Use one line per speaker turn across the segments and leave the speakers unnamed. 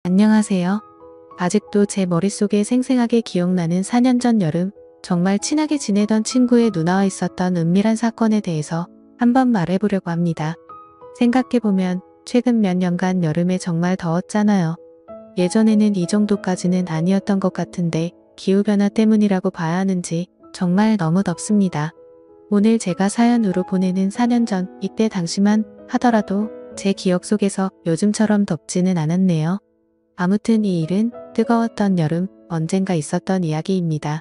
안녕하세요. 아직도 제 머릿속에 생생하게 기억나는 4년 전 여름, 정말 친하게 지내던 친구의 누나와 있었던 은밀한 사건에 대해서 한번 말해보려고 합니다. 생각해보면 최근 몇 년간 여름에 정말 더웠잖아요. 예전에는 이 정도까지는 아니었던 것 같은데 기후변화 때문이라고 봐야 하는지 정말 너무 덥습니다. 오늘 제가 사연으로 보내는 4년 전 이때 당시만 하더라도 제 기억 속에서 요즘처럼 덥지는 않았네요. 아무튼 이 일은 뜨거웠던 여름 언젠가 있었던 이야기입니다.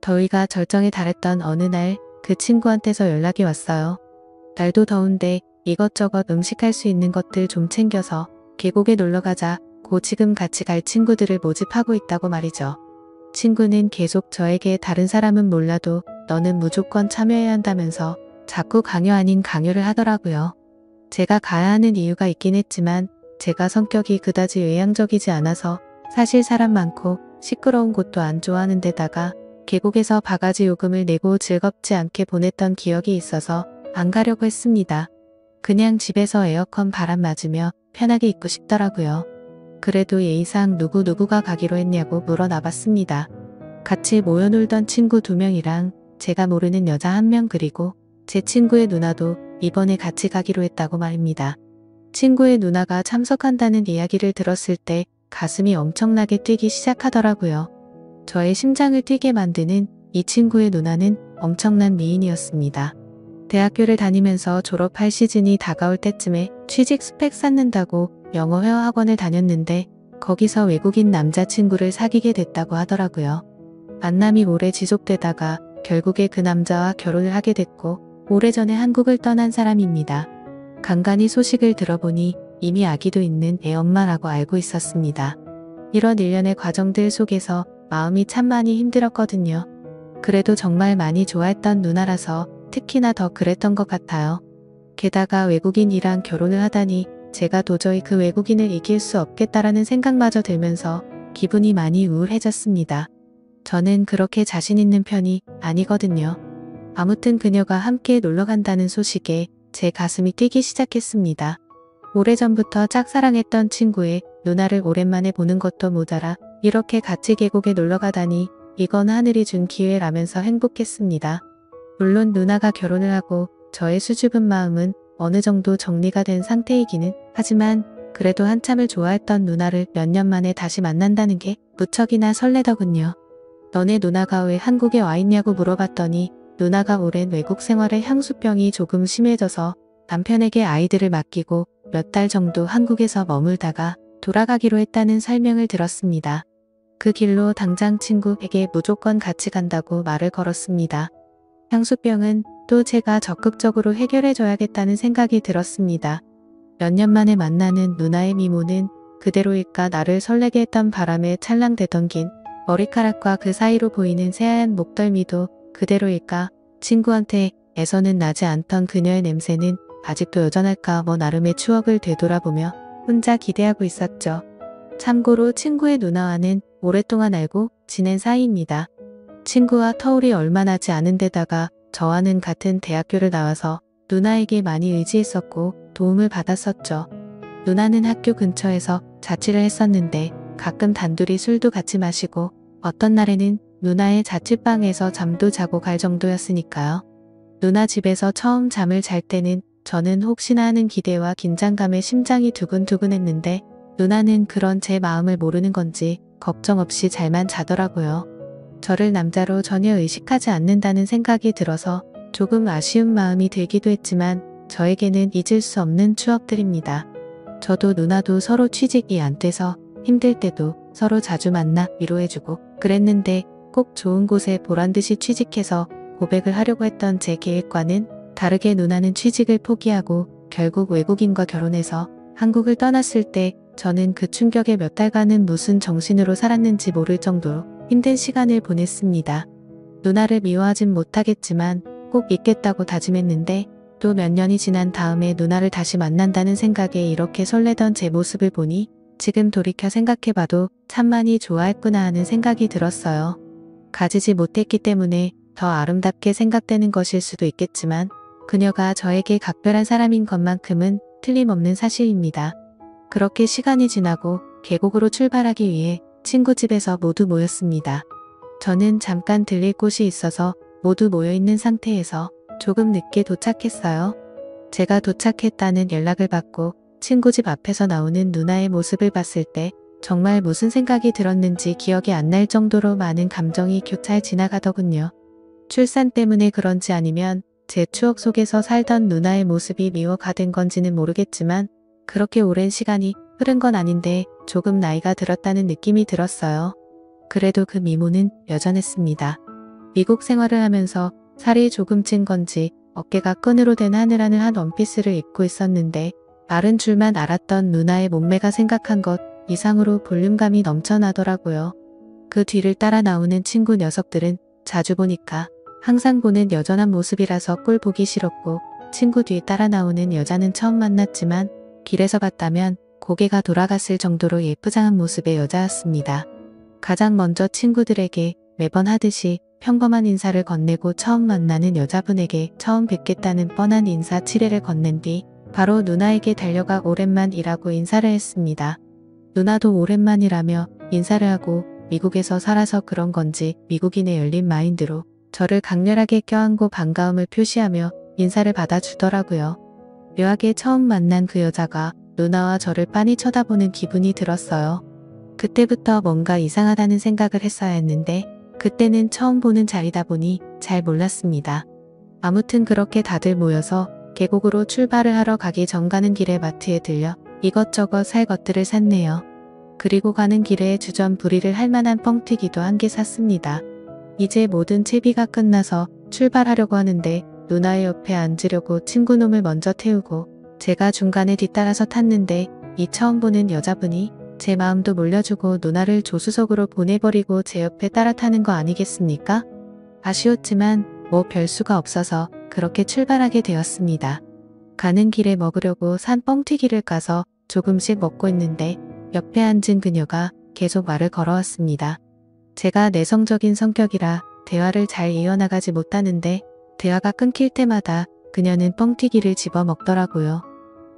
더위가 절정에 달했던 어느 날 그 친구한테서 연락이 왔어요. 날도 더운데 이것저것 음식할 수 있는 것들 좀 챙겨서 계곡에 놀러가자 고 지금 같이 갈 친구들을 모집하고 있다고 말이죠. 친구는 계속 저에게 다른 사람은 몰라도 너는 무조건 참여해야 한다면서 자꾸 강요 아닌 강요를 하더라고요. 제가 가야 하는 이유가 있긴 했지만 제가 성격이 그다지 외향적이지 않아서 사실 사람 많고 시끄러운 곳도 안 좋아하는 데다가 계곡에서 바가지 요금을 내고 즐겁지 않게 보냈던 기억이 있어서 안 가려고 했습니다. 그냥 집에서 에어컨 바람 맞으며 편하게 있고 싶더라고요. 그래도 예의상 누구누구가 가기로 했냐고 물어나봤습니다. 같이 모여놀던 친구 2명이랑 제가 모르는 여자 1명 그리고 제 친구의 누나도 이번에 같이 가기로 했다고 말입니다. 친구의 누나가 참석한다는 이야기를 들었을 때 가슴이 엄청나게 뛰기 시작하더라고요. 저의 심장을 뛰게 만드는 이 친구의 누나는 엄청난 미인이었습니다. 대학교를 다니면서 졸업할 시즌이 다가올 때쯤에 취직 스펙 쌓는다고 영어 회화 학원을 다녔는데 거기서 외국인 남자친구를 사귀게 됐다고 하더라고요. 만남이 오래 지속되다가 결국에 그 남자와 결혼을 하게 됐고 오래전에 한국을 떠난 사람입니다. 간간히 소식을 들어보니 이미 아기도 있는 애 엄마라고 알고 있었습니다. 이런 일련의 과정들 속에서 마음이 참 많이 힘들었거든요. 그래도 정말 많이 좋아했던 누나라서 특히나 더 그랬던 것 같아요. 게다가 외국인이랑 결혼을 하다니 제가 도저히 그 외국인을 이길 수 없겠다라는 생각마저 들면서 기분이 많이 우울해졌습니다. 저는 그렇게 자신 있는 편이 아니거든요. 아무튼 그녀가 함께 놀러 간다는 소식에 제 가슴이 뛰기 시작했습니다. 오래전부터 짝사랑했던 친구의 누나를 오랜만에 보는 것도 모자라 이렇게 같이 계곡에 놀러 가다니 이건 하늘이 준 기회라면서 행복했습니다. 물론 누나가 결혼을 하고 저의 수줍은 마음은 어느 정도 정리가 된 상태이기는 하지만 그래도 한참을 좋아했던 누나를 몇 년 만에 다시 만난다는 게 무척이나 설레더군요. 너네 누나가 왜 한국에 와 있냐고 물어봤더니 누나가 오랜 외국 생활에 향수병이 조금 심해져서 남편에게 아이들을 맡기고 몇 달 정도 한국에서 머물다가 돌아가기로 했다는 설명을 들었습니다. 그 길로 당장 친구에게 무조건 같이 간다고 말을 걸었습니다. 향수병은 또 제가 적극적으로 해결해줘야겠다는 생각이 들었습니다. 몇 년 만에 만나는 누나의 미모는 그대로일까 나를 설레게 했던 바람에 찰랑대던 긴 머리카락과 그 사이로 보이는 새하얀 목덜미도 그대로일까 친구한테에서는 나지 않던 그녀의 냄새는 아직도 여전할까 나름의 추억을 되돌아보며 혼자 기대하고 있었죠. 참고로 친구의 누나와는 오랫동안 알고 지낸 사이입니다. 친구와 터울이 얼마 나지 않은 데다가 저와는 같은 대학교를 나와서 누나에게 많이 의지했었고 도움을 받았었죠. 누나는 학교 근처에서 자취를 했었는데 가끔 단둘이 술도 같이 마시고 어떤 날에는 누나의 자취방에서 잠도 자고 갈 정도였으니까요. 누나 집에서 처음 잠을 잘 때는 저는 혹시나 하는 기대와 긴장감에 심장이 두근두근했는데 누나는 그런 제 마음을 모르는 건지 걱정 없이 잘만 자더라고요. 저를 남자로 전혀 의식하지 않는다는 생각이 들어서 조금 아쉬운 마음이 들기도 했지만 저에게는 잊을 수 없는 추억들입니다. 저도 누나도 서로 취직이 안 돼서 힘들 때도 서로 자주 만나 위로해주고 그랬는데 꼭 좋은 곳에 보란듯이 취직해서 고백을 하려고 했던 제 계획과는 다르게 누나는 취직을 포기하고 결국 외국인과 결혼해서 한국을 떠났을 때 저는 그 충격에 몇 달간은 무슨 정신으로 살았는지 모를 정도로 힘든 시간을 보냈습니다. 누나를 미워하진 못하겠지만 꼭 잊겠다고 다짐했는데 또 몇 년이 지난 다음에 누나를 다시 만난다는 생각에 이렇게 설레던 제 모습을 보니 지금 돌이켜 생각해봐도 참 많이 좋아했구나 하는 생각이 들었어요. 가지지 못했기 때문에 더 아름답게 생각되는 것일 수도 있겠지만 그녀가 저에게 각별한 사람인 것만큼은 틀림없는 사실입니다. 그렇게 시간이 지나고 계곡으로 출발하기 위해 친구 집에서 모두 모였습니다. 저는 잠깐 들릴 곳이 있어서 모두 모여있는 상태에서 조금 늦게 도착했어요. 제가 도착했다는 연락을 받고 친구 집 앞에서 나오는 누나의 모습을 봤을 때 정말 무슨 생각이 들었는지 기억이 안 날 정도로 많은 감정이 교차해 지나가더군요. 출산 때문에 그런지 아니면 제 추억 속에서 살던 누나의 모습이 미워가 된 건지는 모르겠지만 그렇게 오랜 시간이 흐른 건 아닌데 조금 나이가 들었다는 느낌이 들었어요. 그래도 그 미모는 여전했습니다. 미국 생활을 하면서 살이 조금 찐 건지 어깨가 끈으로 된 하늘하늘 한 원피스를 입고 있었는데 마른 줄만 알았던 누나의 몸매가 생각한 것 이상으로 볼륨감이 넘쳐나더라고요. 그 뒤를 따라 나오는 친구 녀석들은 자주 보니까 항상 보는 여전한 모습이라서 꼴 보기 싫었고 친구 뒤에 따라 나오는 여자는 처음 만났지만 길에서 봤다면 고개가 돌아갔을 정도로 예쁘장한 모습의 여자였습니다. 가장 먼저 친구들에게 매번 하듯이 평범한 인사를 건네고 처음 만나는 여자분에게 처음 뵙겠다는 뻔한 인사 치레를 건넨 뒤 바로 누나에게 달려가 오랜만이라고 인사를 했습니다. 누나도 오랜만이라며 인사를 하고 미국에서 살아서 그런 건지 미국인의 열린 마인드로 저를 강렬하게 껴안고 반가움을 표시하며 인사를 받아주더라고요. 묘하게 처음 만난 그 여자가 누나와 저를 빤히 쳐다보는 기분이 들었어요. 그때부터 뭔가 이상하다는 생각을 했어야 했는데 그때는 처음 보는 자리다 보니 잘 몰랐습니다. 아무튼 그렇게 다들 모여서 계곡으로 출발을 하러 가기 전 가는 길에 마트에 들려 이것저것 살 것들을 샀네요. 그리고 가는 길에 주전부리를 할 만한 뻥튀기도 한 개 샀습니다. 이제 모든 채비가 끝나서 출발하려고 하는데 누나의 옆에 앉으려고 친구놈을 먼저 태우고 제가 중간에 뒤따라서 탔는데 이 처음 보는 여자분이 제 마음도 몰려주고 누나를 조수석으로 보내버리고 제 옆에 따라 타는 거 아니겠습니까? 아쉬웠지만 뭐 별수가 없어서 그렇게 출발하게 되었습니다. 가는 길에 먹으려고 산 뻥튀기를 까서 조금씩 먹고 있는데 옆에 앉은 그녀가 계속 말을 걸어왔습니다. 제가 내성적인 성격이라 대화를 잘 이어나가지 못하는데 대화가 끊길 때마다 그녀는 뻥튀기를 집어 먹더라고요.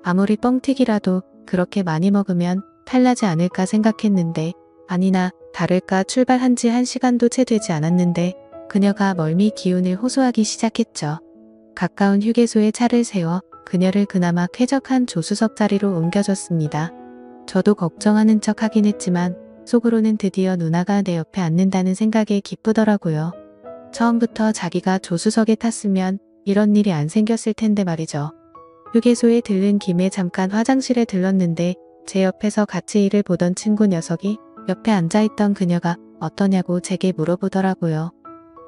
아무리 뻥튀기라도 그렇게 많이 먹으면 탈나지 않을까 생각했는데 아니나 다를까 출발한 지 1시간도 채 되지 않았는데 그녀가 멀미 기운을 호소하기 시작했죠. 가까운 휴게소에 차를 세워 그녀를 그나마 쾌적한 조수석 자리로 옮겨줬습니다. 저도 걱정하는 척 하긴 했지만 속으로는 드디어 누나가 내 옆에 앉는다는 생각에 기쁘더라고요. 처음부터 자기가 조수석에 탔으면 이런 일이 안 생겼을 텐데 말이죠. 휴게소에 들른 김에 잠깐 화장실에 들렀는데 제 옆에서 같이 일을 보던 친구 녀석이 옆에 앉아있던 그녀가 어떠냐고 제게 물어보더라고요.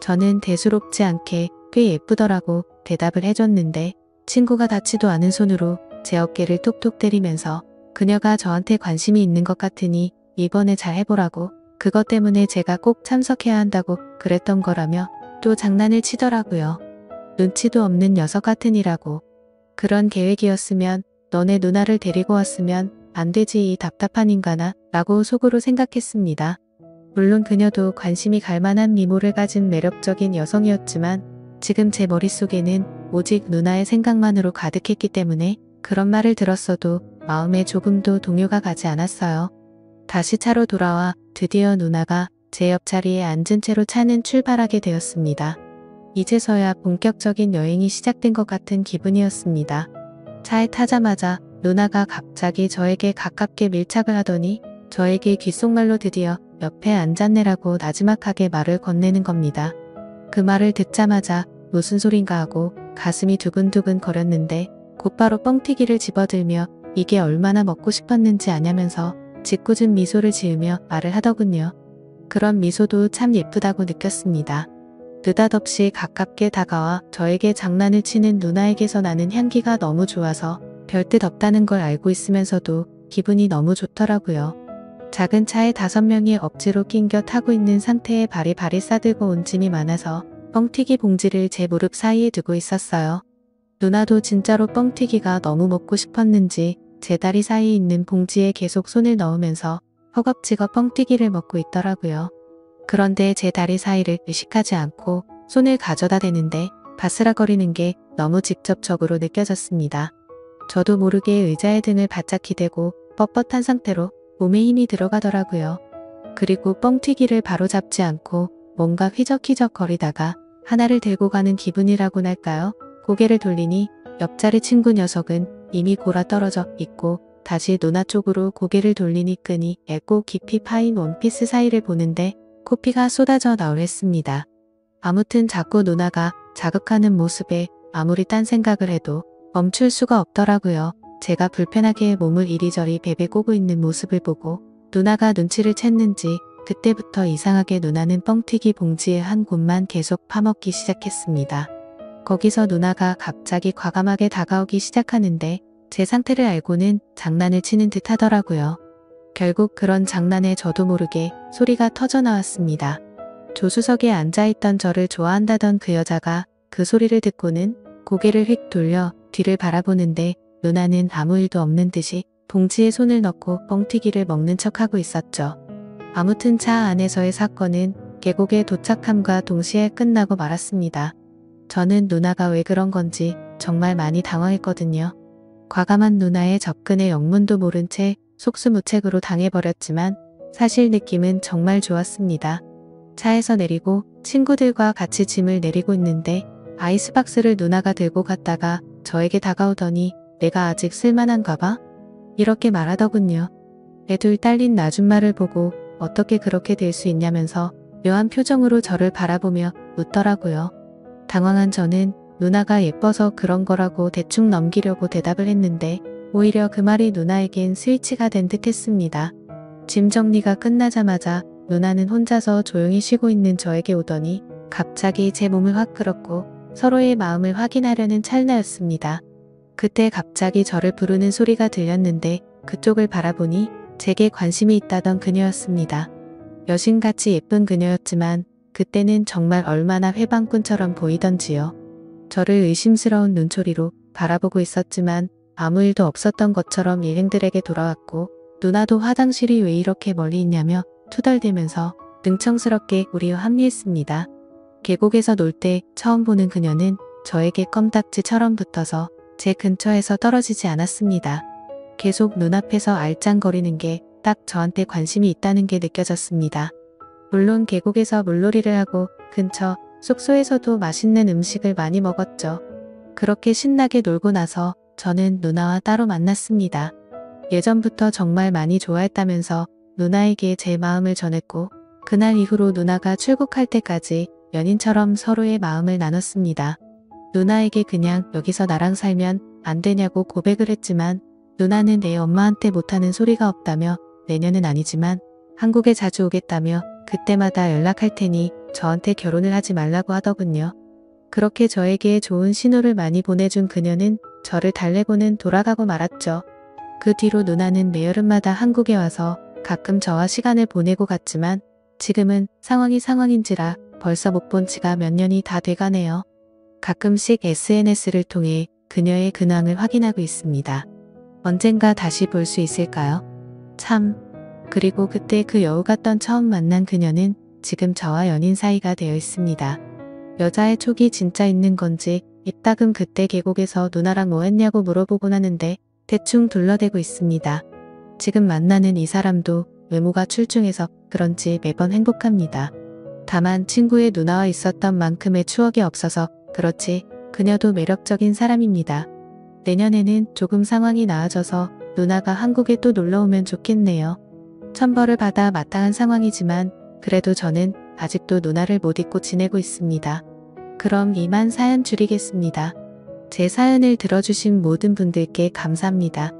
저는 대수롭지 않게 꽤 예쁘더라고 대답을 해줬는데 친구가 닿지도 않은 손으로 제 어깨를 톡톡 때리면서 그녀가 저한테 관심이 있는 것 같으니 이번에 잘 해보라고 그것 때문에 제가 꼭 참석해야 한다고 그랬던 거라며 또 장난을 치더라고요. 눈치도 없는 녀석 같으니라고. 그런 계획이었으면 너네 누나를 데리고 왔으면 안 되지 이 답답한 인간아 라고 속으로 생각했습니다. 물론 그녀도 관심이 갈 만한 미모를 가진 매력적인 여성이었지만 지금 제 머릿속에는 오직 누나의 생각만으로 가득했기 때문에 그런 말을 들었어도 마음에 조금도 동요가 가지 않았어요. 다시 차로 돌아와 드디어 누나가 제 옆자리에 앉은 채로 차는 출발하게 되었습니다. 이제서야 본격적인 여행이 시작된 것 같은 기분이었습니다. 차에 타자마자 누나가 갑자기 저에게 가깝게 밀착을 하더니 저에게 귓속말로 드디어 옆에 앉았네라고 나지막하게 말을 건네는 겁니다. 그 말을 듣자마자 무슨 소린가 하고 가슴이 두근두근 거렸는데 곧바로 뻥튀기를 집어들며 이게 얼마나 먹고 싶었는지 아냐면서 짓궂은 미소를 지으며 말을 하더군요. 그런 미소도 참 예쁘다고 느꼈습니다. 느닷없이 가깝게 다가와 저에게 장난을 치는 누나에게서 나는 향기가 너무 좋아서 별뜻 없다는 걸 알고 있으면서도 기분이 너무 좋더라고요. 작은 차에 5명이 억지로 낑겨 타고 있는 상태에 바리바리 싸들고 온 짐이 많아서 뻥튀기 봉지를 제 무릎 사이에 두고 있었어요. 누나도 진짜로 뻥튀기가 너무 먹고 싶었는지 제 다리 사이에 있는 봉지에 계속 손을 넣으면서 허겁지겁 뻥튀기를 먹고 있더라고요. 그런데 제 다리 사이를 의식하지 않고 손을 가져다 대는데 바스락거리는 게 너무 직접적으로 느껴졌습니다. 저도 모르게 의자에 등을 바짝 기대고 뻣뻣한 상태로 몸에 힘이 들어가더라고요. 그리고 뻥튀기를 바로잡지 않고 뭔가 휘적휘적 거리다가 하나를 들고 가는 기분이라고나 할까요? 고개를 돌리니 옆자리 친구 녀석은 이미 골아 떨어져 있고 다시 누나 쪽으로 고개를 돌리니 끈이 얇고 깊이 파인 원피스 사이를 보는데 코피가 쏟아져 나오랬습니다. 아무튼 자꾸 누나가 자극하는 모습에 아무리 딴 생각을 해도 멈출 수가 없더라고요. 제가 불편하게 몸을 이리저리 베베 꼬고 있는 모습을 보고 누나가 눈치를 챘는지 그때부터 이상하게 누나는 뻥튀기 봉지의 한 곳만 계속 파먹기 시작했습니다. 거기서 누나가 갑자기 과감하게 다가오기 시작하는데 제 상태를 알고는 장난을 치는 듯 하더라고요. 결국 그런 장난에 저도 모르게 소리가 터져 나왔습니다. 조수석에 앉아있던 저를 좋아한다던 그 여자가 그 소리를 듣고는 고개를 휙 돌려 뒤를 바라보는데 누나는 아무 일도 없는 듯이 봉지에 손을 넣고 뻥튀기를 먹는 척하고 있었죠. 아무튼 차 안에서의 사건은 계곡에 도착함과 동시에 끝나고 말았습니다. 저는 누나가 왜 그런 건지 정말 많이 당황했거든요. 과감한 누나의 접근에 영문도 모른 채 속수무책으로 당해버렸지만 사실 느낌은 정말 좋았습니다. 차에서 내리고 친구들과 같이 짐을 내리고 있는데 아이스박스를 누나가 들고 갔다가 저에게 다가오더니 내가 아직 쓸만한가 봐? 이렇게 말하더군요. 애둘 딸린 나줌마를 보고 어떻게 그렇게 될 수 있냐면서 묘한 표정으로 저를 바라보며 웃더라고요. 당황한 저는 누나가 예뻐서 그런 거라고 대충 넘기려고 대답을 했는데 오히려 그 말이 누나에겐 스위치가 된 듯 했습니다. 짐 정리가 끝나자마자 누나는 혼자서 조용히 쉬고 있는 저에게 오더니 갑자기 제 몸을 확 끌었고 서로의 마음을 확인하려는 찰나였습니다. 그때 갑자기 저를 부르는 소리가 들렸는데 그쪽을 바라보니 제게 관심이 있다던 그녀였습니다. 여신같이 예쁜 그녀였지만 그때는 정말 얼마나 회방꾼처럼 보이던지요. 저를 의심스러운 눈초리로 바라보고 있었지만 아무 일도 없었던 것처럼 일행들에게 돌아왔고 누나도 화장실이 왜 이렇게 멀리 있냐며 투덜대면서 능청스럽게 우리와 합류했습니다. 계곡에서 놀 때 처음 보는 그녀는 저에게 껌딱지처럼 붙어서 제 근처에서 떨어지지 않았습니다. 계속 눈앞에서 알짱거리는 게 딱 저한테 관심이 있다는 게 느껴졌습니다. 물론 계곡에서 물놀이를 하고 근처 숙소에서도 맛있는 음식을 많이 먹었죠. 그렇게 신나게 놀고 나서 저는 누나와 따로 만났습니다. 예전부터 정말 많이 좋아했다면서 누나에게 제 마음을 전했고 그날 이후로 누나가 출국할 때까지 연인처럼 서로의 마음을 나눴습니다. 누나에게 그냥 여기서 나랑 살면 안 되냐고 고백을 했지만 누나는 내 엄마한테 못하는 소리가 없다며 내년은 아니지만 한국에 자주 오겠다며 그때마다 연락할 테니 저한테 결혼을 하지 말라고 하더군요. 그렇게 저에게 좋은 신호를 많이 보내준 그녀는 저를 달래고는 돌아가고 말았죠. 그 뒤로 누나는 매 여름마다 한국에 와서 가끔 저와 시간을 보내고 갔지만 지금은 상황이 상황인지라 벌써 못 본 지가 몇 년이 다 돼가네요. 가끔씩 SNS를 통해 그녀의 근황을 확인하고 있습니다. 언젠가 다시 볼 수 있을까요? 참. 그리고 그때 그 여우 같던 처음 만난 그녀는 지금 저와 연인 사이가 되어 있습니다. 여자의 촉이 진짜 있는 건지 이따금 그때 계곡에서 누나랑 뭐 했냐고 물어보곤 하는데 대충 둘러대고 있습니다. 지금 만나는 이 사람도 외모가 출중해서 그런지 매번 행복합니다. 다만 친구의 누나와 있었던 만큼의 추억이 없어서 그렇지 그녀도 매력적인 사람입니다. 내년에는 조금 상황이 나아져서 누나가 한국에 또 놀러오면 좋겠네요. 천벌을 받아 마땅한 상황이지만 그래도 저는 아직도 누나를 못 잊고 지내고 있습니다. 그럼 이만 사연 줄이겠습니다. 제 사연을 들어주신 모든 분들께 감사합니다.